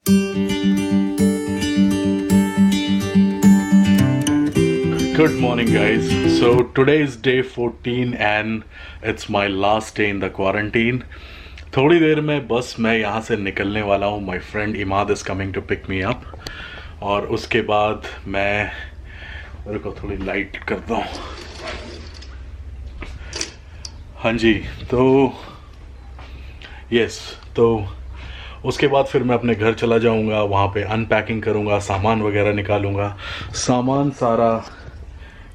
Good morning, guys. So today is day 14 and it's my last day in the quarantine. थोड़ी देर में बस मैं यहाँ से निकलने वाला हूँ. My friend Imad is coming to pick me up. और उसके बाद मैं मेरे को थोड़ी लाइट करता हूँ. हाँ जी, तो यस, तो उसके बाद फिर मैं अपने घर चला जाऊँगा. वहाँ पे अनपैकिंग करूँगा, सामान वगैरह निकालूँगा. सामान सारा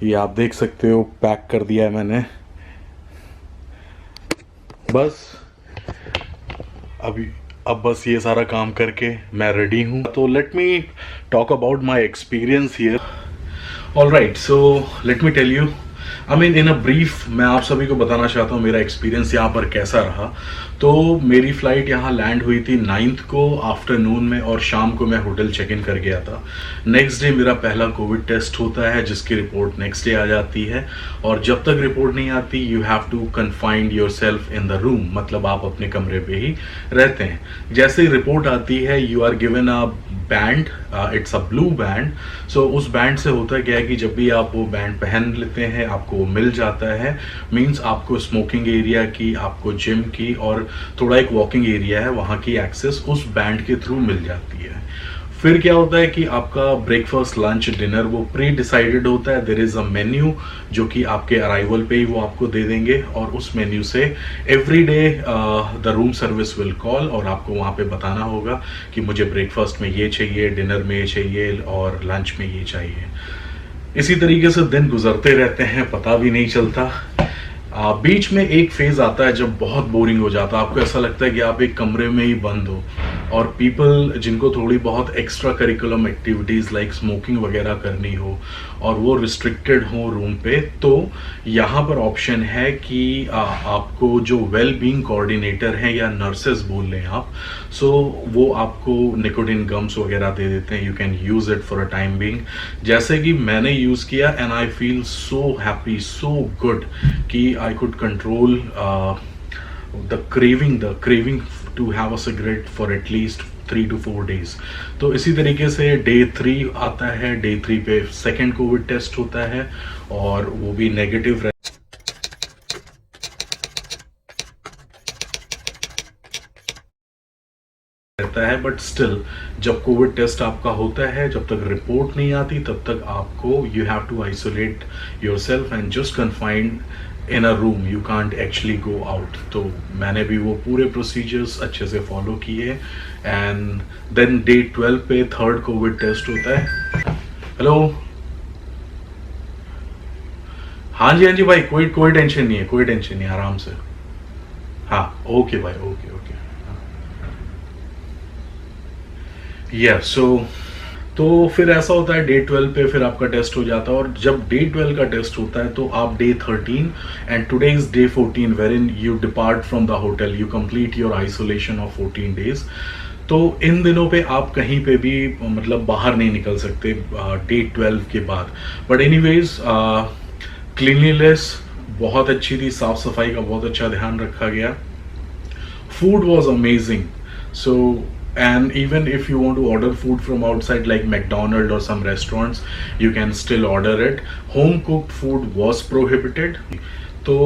ये आप देख सकते हो पैक कर दिया है मैंने. बस अब बस ये सारा काम करके मैं रेडी हूँ. तो let me talk about my experience here. Alright, so let me tell you, I mean in a brief मैं आप सभी को बताना चाहता हूँ मेरा एक्सपीरियंस यहाँ पर कैसा रहा. तो मेरी फ़्लाइट यहाँ लैंड हुई थी 9th को आफ्टरनून में और शाम को मैं होटल चेक इन कर गया था. नेक्स्ट डे मेरा पहला कोविड टेस्ट होता है जिसकी रिपोर्ट नेक्स्ट डे आ जाती है. और जब तक रिपोर्ट नहीं आती you have to confine yourself in the room, मतलब आप अपने कमरे पे ही रहते हैं. जैसे ही रिपोर्ट आती है you are given a band, it's a blue band. So उस बैंड से होता क्या है कि जब भी आप वो बैंड पहन लेते हैं आपको वो मिल जाता है. मीन्स आपको स्मोकिंग एरिया की, आपको जिम की और थोड़ा एक वॉकिंग एरिया है वहाँ की एक्सेस उस बैंड के थ्रू मिल जाती है. फिर क्या होता है कि आपका ब्रेकफास्ट, लंच, डिनर वो प्री डिसाइडेड होता है. देयर इज़ अ मेन्यू जो कि आपके अराइवल पे ही वो आपको दे देंगे और उस मेन्यू से every day the room service will call और आपको वहाँ पे बताना होगा कि मुझे ब्रेकफास्ट में ये चाहिए, डिनर में ये चाहिए और लंच में ये चाहिए. इसी तरीके से दिन गुजरते रहते हैं, पता भी नहीं चलता. बीच में एक फेज आता है जब बहुत बोरिंग हो जाता है. आपको ऐसा लगता है कि आप एक कमरे में ही बंद हो और पीपल जिनको थोड़ी बहुत extra curriculum activities like smoking वगैरह करनी हो और वो रिस्ट्रिक्टेड हो रूम पे, तो यहाँ पर ऑप्शन है कि आपको जो वेल बीइंग कोऑर्डिनेटर हैं या नर्सेस बोल लें आप, सो वो आपको निकोटिन गम्स वगैरह दे देते हैं. You can use it for a time being, जैसे कि मैंने यूज़ किया and I feel so happy, so good कि I could control the craving to have a cigarette for at least 3 to 4 days. तो इसी तरीके से डे 3 आता है. डे 3 पे सेकेंड कोविड टेस्ट होता है और वो भी नेगेटिव रहता है. बट स्टिल जब कोविड टेस्ट आपका होता है, जब तक रिपोर्ट नहीं आती तब तक आपको you have to isolate yourself and just confined in a room. You can't actually go out. तो मैंने भी वो पूरे प्रोसीजर्स अच्छे से फॉलो किए. एंड देन डे 12 पे थर्ड कोविड टेस्ट होता है. हेलो, हाँ जी भाई, कोई टेंशन नहीं है, कोई टेंशन नहीं, आराम से. हाँ ओके भाई, ओके. या सो तो फिर ऐसा होता है डे 12 पे फिर आपका टेस्ट हो जाता है. और जब डे 12 का टेस्ट होता है तो आप day 13 and today is day 14 where in you depart from the hotel, you complete your isolation of 14 days. तो इन दिनों पे आप कहीं पे भी मतलब बाहर नहीं निकल सकते डे 12 के बाद. बट एनीवेज क्लीनलीनेस बहुत अच्छी थी, साफ सफाई का बहुत अच्छा ध्यान रखा गया. Food was amazing. So and even if you want to order food from outside like McDonald's or some restaurants, you can still order it. Home cooked food was prohibited. तो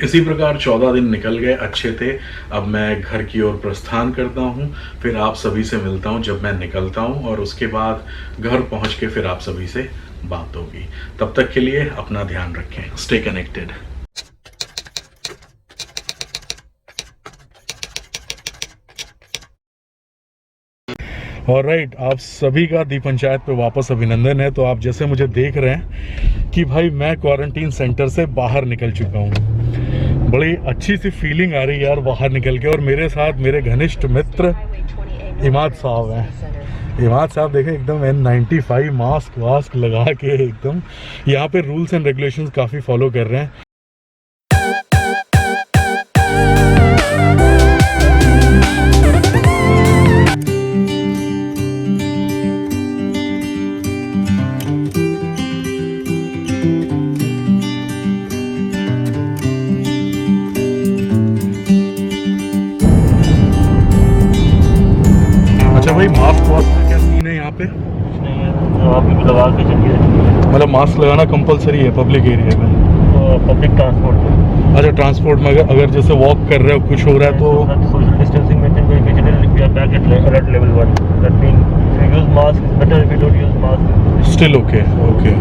इसी प्रकार 14 दिन निकल गए, अच्छे थे. अब मैं घर की ओर प्रस्थान करता हूँ. फिर आप सभी से मिलता हूँ जब मैं निकलता हूँ और उसके बाद घर पहुँच के फिर आप सभी से बात होगी. तब तक के लिए अपना ध्यान रखें. Stay connected. ऑलराइट, आप सभी का दी पंचायत पे वापस अभिनंदन है. तो आप जैसे मुझे देख रहे हैं कि भाई मैं क्वारंटीन सेंटर से बाहर निकल चुका हूँ. बड़ी अच्छी सी फीलिंग आ रही है यार बाहर निकल के. और मेरे साथ मेरे घनिष्ठ मित्र इमाद साहब हैं. इमाद साहब देखें एकदम N95 मास्क लगा के एकदम यहाँ पे रूल्स एंड रेगुलेशंस काफ़ी फॉलो कर रहे हैं. अच्छा भाई, मास्क वास्क का क्या सीन है यहाँ पे? कुछ नहीं है, तो आप भी लगा के चलिए। मतलब मास्क लगाना कंपलसरी है पब्लिक एरिया में? पब्लिक ट्रांसपोर्ट अच्छा, ट्रांसपोर्ट में अगर जैसे वॉक कर रहे हो, कुछ हो रहा है तो सोशल डिस्टेंसिंग मेंटेन करें। We are back at alert level 1। That mean if you use mask is better, if you don't use mask still okay. Okay,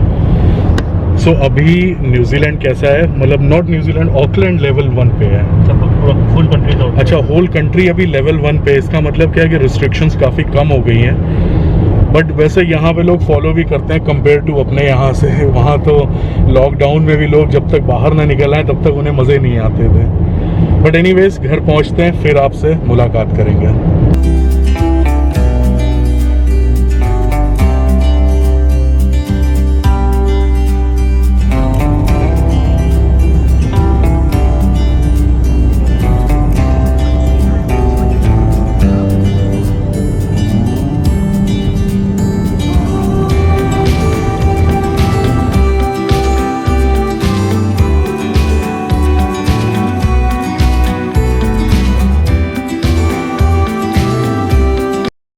so अभी न्यूजीलैंड कैसा है? मतलब नॉट न्यूजीलैंड, ऑकलैंड लेवल 1 पे है। पूरा full country out. अच्छा, whole country अभी level 1 पे है। इसका मतलब क्या है कि रिस्ट्रिक्शंस काफ़ी कम हो गई हैं। बट वैसे यहाँ पे लोग फॉलो भी करते हैं कंपेयर टू अपने यहाँ से। वहाँ तो लॉकडाउन में भी लोग जब तक बाहर ना निकल आए तब तक उन्हें मज़े नहीं आते थे। बट एनीवेज, घर पहुँचते हैं फिर आपसे मुलाकात करेंगे।